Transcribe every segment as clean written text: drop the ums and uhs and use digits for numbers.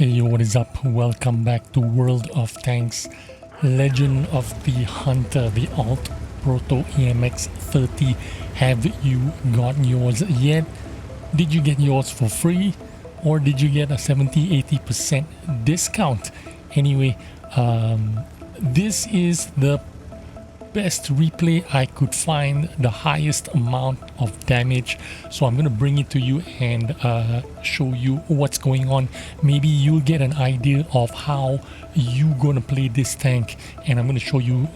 Hey yo, what is up? Welcome back to World of Tanks, Legend of the Hunter, the Alt Proto AMX 30. Have you got yours yet? Did you get yours for free? Or did you get a 70-80% discount? Anyway, this is the best replay I could find, the highest amount of damage, so I'm gonna bring it to you and show you what's going on. Maybe you'll get an idea of how you're gonna play this tank, and I'm gonna show you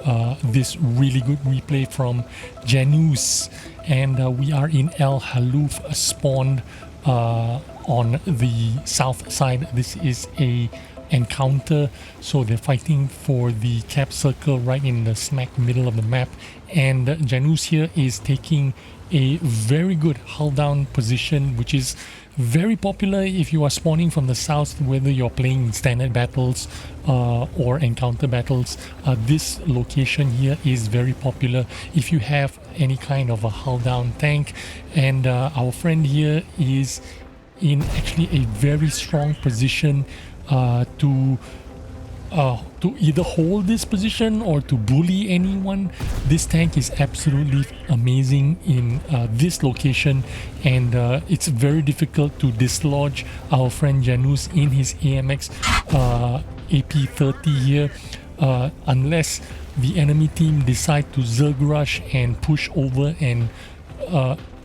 this really good replay from Janus. And we are in El Haluf, spawned on the south side. This is a encounter, so they're fighting for the cap circle right in the smack middle of the map, and Janus here is taking a very good hull down position, which is very popular if you are spawning from the south, whether you're playing in standard battles or encounter battles. This location here is very popular if you have any kind of a hull down tank, and our friend here is in actually a very strong position to either hold this position or to bully anyone. This tank is absolutely amazing in this location, and it's very difficult to dislodge our friend Janus in his AMX AP30 here, unless the enemy team decide to Zerg rush and push over and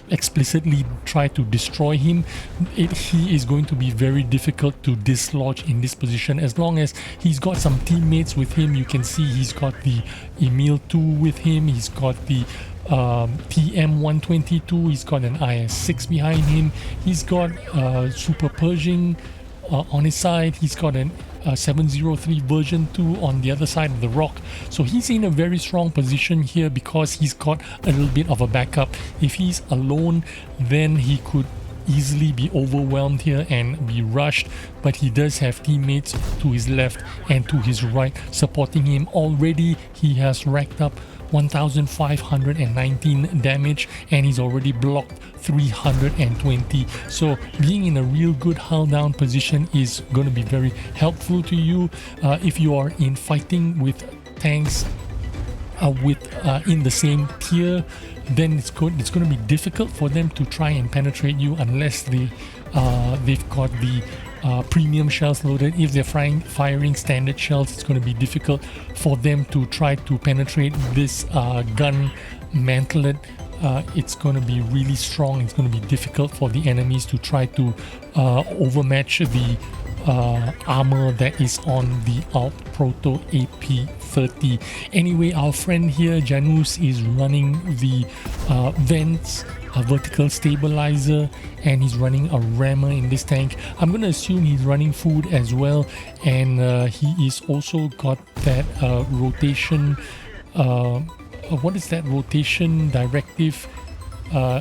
explicitly try to destroy him. He is going to be very difficult to dislodge in this position. As long as he's got some teammates with him, you can see he's got the Emil 2 with him, he's got the TM122, he's got an IS-6 behind him, he's got Super Pershing on his side, he's got an 703 version 2 on the other side of the rock. So he's in a very strong position here because he's got a little bit of a backup. If he's alone, then he could easily be overwhelmed here and be rushed, but he does have teammates to his left and to his right supporting him. Already he has racked up 1519 damage, and he's already blocked 320. So being in a real good hull down position is going to be very helpful to you if you are in fighting with tanks in the same tier. Then it's going to be difficult for them to try and penetrate you unless they've got the premium shells loaded. If they're firing standard shells, it's going to be difficult for them to try to penetrate this gun mantlet. It's going to be really strong. It's going to be difficult for the enemies to try to overmatch the armor that is on the Alt Proto AP30. Anyway, our friend here, Janus, is running the vents, a vertical stabilizer, and he's running a rammer in this tank. I'm going to assume he's running food as well, and he is also got that rotation, what is that rotation directive,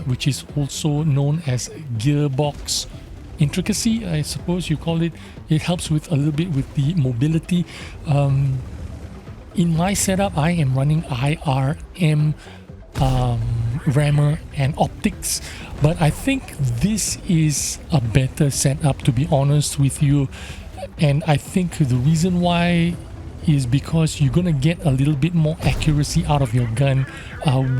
which is also known as gearbox intricacy, I suppose you call it. It helps with a little bit with the mobility. In my setup, I am running IRM rammer and optics, but I think this is a better setup, to be honest with you. And I think the reason why is because you're gonna get a little bit more accuracy out of your gun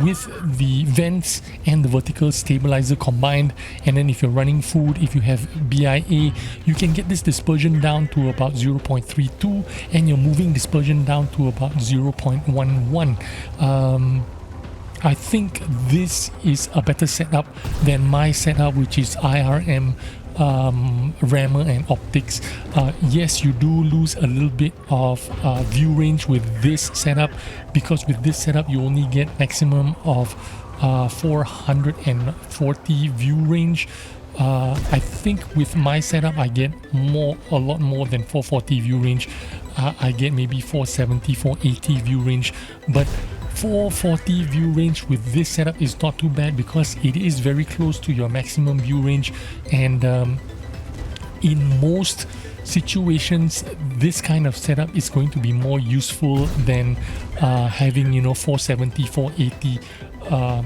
with the vents and the vertical stabilizer combined. And then if you're running food, if you have BIA, you can get this dispersion down to about 0.32, and you're moving dispersion down to about 0.11. I think this is a better setup than my setup, which is IRM rammer and optics. Yes, you do lose a little bit of view range with this setup, because with this setup you only get maximum of 440 view range. I think with my setup I get a lot more than 440 view range. I get maybe 470, 480 view range, but 440 view range with this setup is not too bad because it is very close to your maximum view range. And in most situations, this kind of setup is going to be more useful than having 470, 480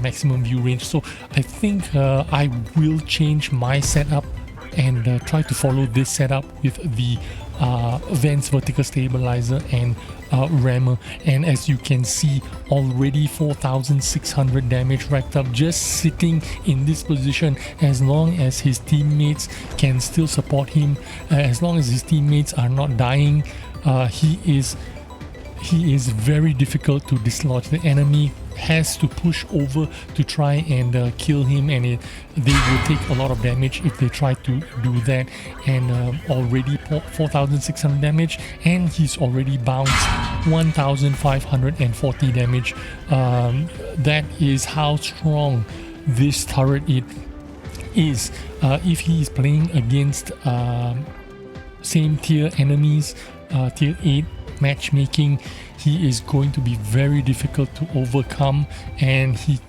maximum view range. So I think I will change my setup and try to follow this setup with the Vance vertical stabilizer and rammer, and as you can see, already 4,600 damage racked up just sitting in this position. As long as his teammates can still support him, as long as his teammates are not dying, he is very difficult to dislodge. The enemy has to push over to try and kill him, and they will take a lot of damage if they try to do that. And already 4,600 damage, and he's already bounced 1,540 damage. That is how strong this turret is. If he is playing against same tier enemies, tier 8 matchmaking, he is going to be very difficult to overcome, and he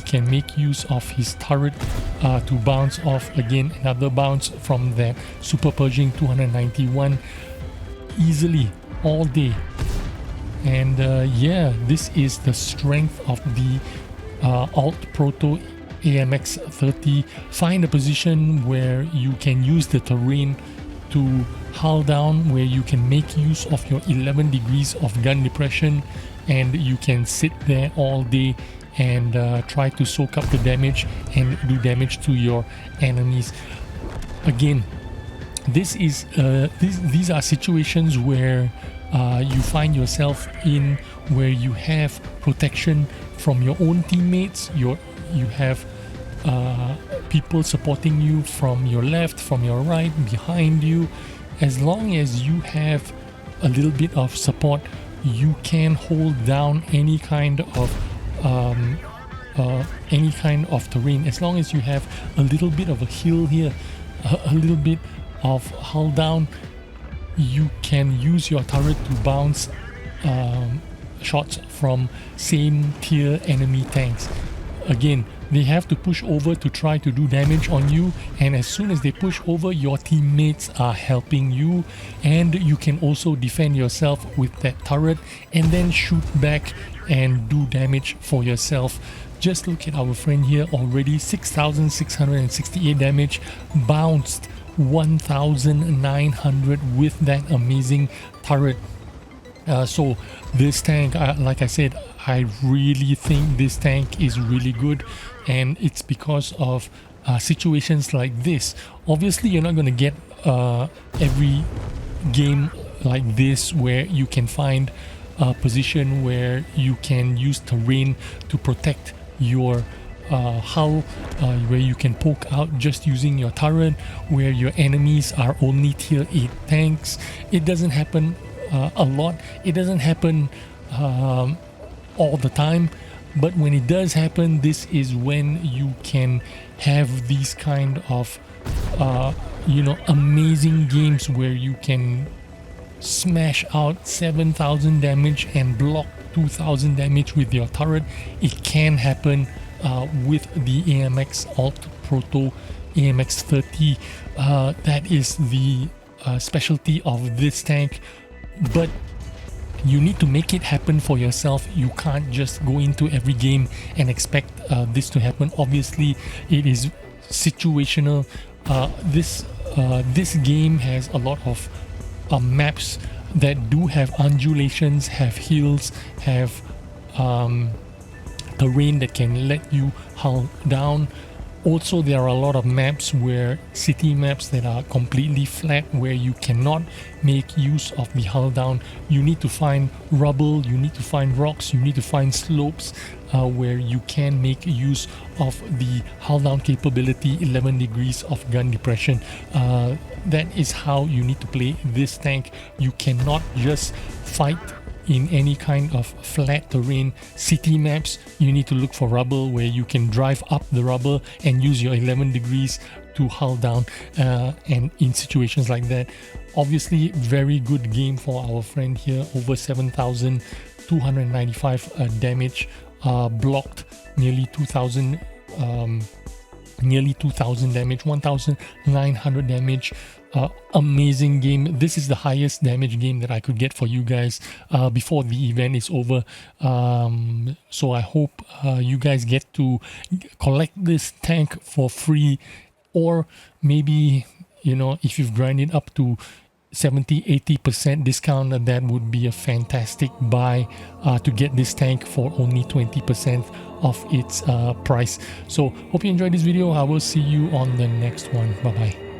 can make use of his turret to bounce off again another bounce from that Super Pershing 291 easily all day. And yeah, this is the strength of the Alt Proto AMX 30. Find a position where you can use the terrain to hull down, where you can make use of your 11 degrees of gun depression, and you can sit there all day and try to soak up the damage and do damage to your enemies. Again, these are situations where you find yourself in, where you have protection from your own teammates, you have people supporting you from your left, from your right, behind you. As long as you have a little bit of support, you can hold down any kind of terrain. As long as you have a little bit of a hill here, a little bit of hull down, you can use your turret to bounce shots from same tier enemy tanks. Again, they have to push over to try to do damage on you, and as soon as they push over, your teammates are helping you, and you can also defend yourself with that turret and then shoot back and do damage for yourself. Just look at our friend here, already 6,668 damage, bounced 1,900 with that amazing turret. So this tank, like I said, I really think this tank is really good, and it's because of situations like this. Obviously, you're not going to get every game like this where you can find a position where you can use terrain to protect your hull, where you can poke out just using your turret, where your enemies are only tier 8 tanks. It doesn't happen a lot. It doesn't happen all the time, but when it does happen, this is when you can have these kind of amazing games where you can smash out 7,000 damage and block 2,000 damage with your turret. It can happen with the AMX Alt Proto AMX 30. That is the specialty of this tank, but you need to make it happen for yourself. You can't just go into every game and expect this to happen. Obviously, it is situational. This game has a lot of maps that do have undulations, have hills, have terrain that can let you hull down. Also, there are a lot of maps where city maps that are completely flat, where you cannot make use of the hull down. You need to find rubble, you need to find rocks, you need to find slopes where you can make use of the hull down capability, 11 degrees of gun depression. That is how you need to play this tank. You cannot just fight in any kind of flat terrain. City maps, you need to look for rubble where you can drive up the rubble and use your 11 degrees to hull down, and in situations like that. Obviously, very good game for our friend here, over 7,295 damage, blocked nearly 2,000 damage, 1,900 damage. Amazing game. This is the highest damage game that I could get for you guys before the event is over. So I hope you guys get to collect this tank for free, or maybe you know, if you've grinded up to 70-80% discount, that would be a fantastic buy to get this tank for only 20% of its price. So hope you enjoyed this video. I will see you on the next one. Bye bye.